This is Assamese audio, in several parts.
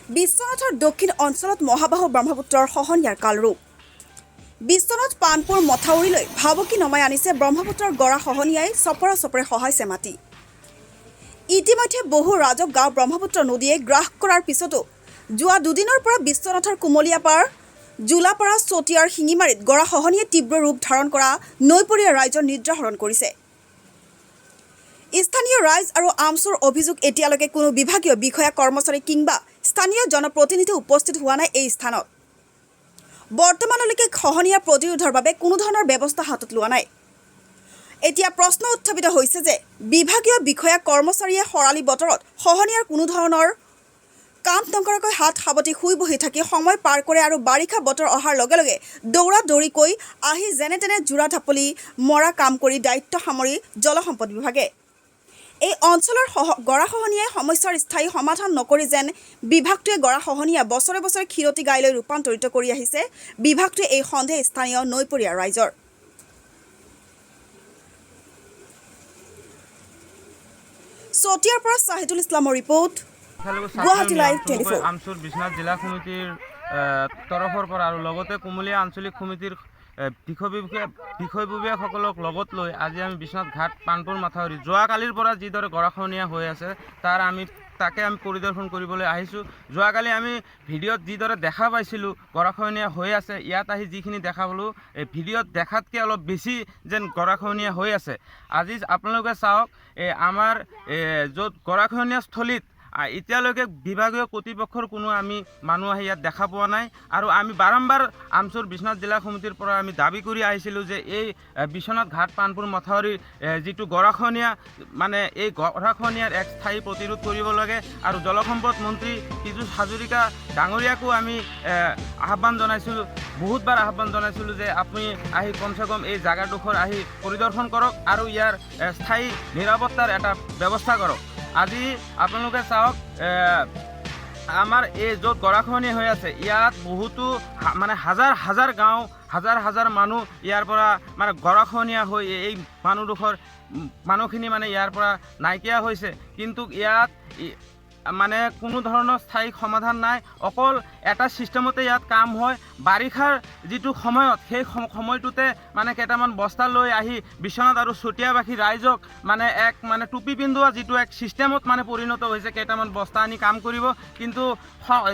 বিশ্বনাথৰ দক্ষিণ অঞ্চলত মহাবাহু ব্ৰহ্মপুত্ৰৰ খহনীয়াৰ কালৰূপ। বিশ্বনাথ পানপুৰ মথাউৰিলৈ ভাবুকি নমাই আনিছে ব্ৰহ্মপুত্ৰৰ গৰা খহনীয়াই চপৰা চপৰে সহাইছে মাটি। ইতিমধ্যে বহু ৰাজক গাঁও ব্ৰহ্মপুত্ৰ নদীয়ে গ্ৰাস কৰাৰ পিছতো যোৱা দুদিনৰ পৰা বিশ্বনাথৰ কুমলীয়াপাৰ, জোলাপাৰা, চতিয়াৰ শিঙিমাৰীত গৰা খহনীয়ে তীব্ৰ ৰূপ ধাৰণ কৰা নৈপৰীয়া ৰাইজৰ নিদ্ৰা হৰণ কৰিছে। স্থানীয় ৰাইজ আৰু আমচুৰ অভিযোগ এতিয়ালৈকে কোনো বিভাগীয় বিষয়া কৰ্মচাৰী কিংবা স্থানীয় জনপ্ৰতিনিধি উপস্থিত হোৱা নাই এই স্থানত। বৰ্তমানলৈকে খহনীয়া প্ৰতিৰোধৰ বাবে কোনো ধৰণৰ ব্যৱস্থা হাতত লোৱা নাই। এতিয়া প্ৰশ্ন উত্থাপিত হৈছে যে বিভাগীয় বিষয়া কৰ্মচাৰীয়ে খৰালি বতৰত খহনীয়াৰ কোনো ধৰণৰ কাম নকৰাকৈ হাত সাৱটি শুই বহি থাকি সময় পাৰ কৰে আৰু বাৰিষা বতৰ অহাৰ লগে লগে দৌৰা দৌৰিকৈ আহি যেনে তেনে জোৰা ঢাপলি মৰা কাম কৰি দায়িত্ব সামৰি জলসম্পদ বিভাগে এই অঞ্চলৰ গৰাখহনীয়াই সমস্যাৰ স্থায়ী সমাধান নকৰি যেন বিভাগটোৱে গৰাখহনীয়া বছৰে বছৰে ক্ষীৰতী গাইলৈ ৰূপান্তৰিত কৰি আহিছে। বিভাগটোৱে এই সন্দেহ স্থানীয় নৈপৰীয়া ৰাইজৰ। চতিয়াৰ পৰা চাহিদুল ইছলামৰ ৰিপৰ্ট, গুৱাহাটী লাইভ 24। আমচুৰ বিশ্বনাথ জিলা সমিতিৰ তৰফৰ পৰা আৰু লগতে কুমলীয়া আঞ্চলিক সমিতিৰ বিষয়ববীয়াসকলক লগত লৈ আজি আমি বিশ্বনাথ ঘাট পানপুৰ মাথাউৰি যোৱাকালিৰ পৰা যিদৰে গৰাখহনীয়া হৈ আছে তাকে আমি পৰিদৰ্শন কৰিবলৈ আহিছোঁ। যোৱাকালি আমি ভিডিঅ'ত যিদৰে দেখা পাইছিলোঁ গৰাখহনীয়া হৈ আছে, ইয়াত আহি যিখিনি দেখা পালোঁ এই ভিডিঅ'ত দেখাতকৈ অলপ বেছি যেন গৰাখহনীয়া হৈ আছে। আজি আপোনালোকে চাওক, আমাৰ য'ত গৰাখহনীয়া স্থলীত এতিয়ালৈকে বিভাগীয় কৰ্তৃপক্ষৰ কোনো আমি মানুহ আহি ইয়াত দেখা পোৱা নাই। আৰু আমি বাৰম্বাৰ আমচুৰ বিশ্বনাথ জিলা সমিতিৰ পৰা আমি দাবী কৰি আহিছিলোঁ যে এই বিশ্বনাথ ঘাট পানপুৰ মথাউৰিৰ যিটো গৰাখহনীয়া, মানে এই গৰাখহনীয়াৰ এক স্থায়ী প্ৰতিৰোধ কৰিব লাগে। আৰু জলসম্পদ মন্ত্ৰী পীযুষ হাজৰিকা ডাঙৰীয়াকো আমি আহ্বান জনাইছিলোঁ, বহুতবাৰ আহ্বান জনাইছিলোঁ যে আপুনি আহি কমচে কম এই জাগাডোখৰ আহি পৰিদৰ্শন কৰক আৰু ইয়াৰ স্থায়ী নিৰাপত্তাৰ এটা ব্যৱস্থা কৰক। আজি আপোনালোকে চাওক, আমাৰ এই য'ত গৰাখহনীয়া হৈ আছে ইয়াত বহুতো মানে হাজাৰ হাজাৰ গাঁও, হাজাৰ হাজাৰ মানুহ ইয়াৰ পৰা মানে গৰাখহনীয়া হৈ এই মানুহখিনি মানে ইয়াৰ পৰা নাইকিয়া হৈছে। কিন্তু ইয়াত মানে কোনো ধৰণৰ স্থায়ী সমাধান নাই। অকল এটা ছিষ্টেমতে ইয়াত কাম হয়। বাৰিষাৰ যিটো সময়ত সেই সময়টোতে মানে কেইটামান বস্তা লৈ আহি বিশ্বনাথ আৰু চতিয়াবাসী ৰাইজক মানে টুপি পিন্ধোৱা যিটো এক ছিষ্টেমত মানে পৰিণত হৈছে, কেইটামান বস্তা আনি কাম কৰিব। কিন্তু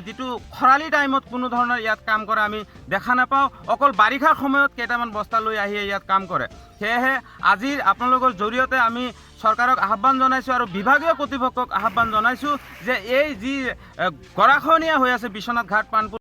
যিটো খৰালি টাইমত কোনো ধৰণৰ ইয়াত কাম কৰা আমি দেখা নাপাওঁ। অকল বাৰিষাৰ সময়ত কেইটামান বস্তা লৈ আহি ইয়াত কাম কৰে। সেয়েহে আজি আপোনালোকৰ জৰিয়তে আমি চৰকাৰক আহ্বান জনাইছোঁ আৰু বিভাগীয় কৰ্তৃপক্ষক আহ্বান জনাইছোঁ যে এই যি গৰাখহনীয়া হৈ আছে বিশ্বনাথ ঘাট পানপুৰ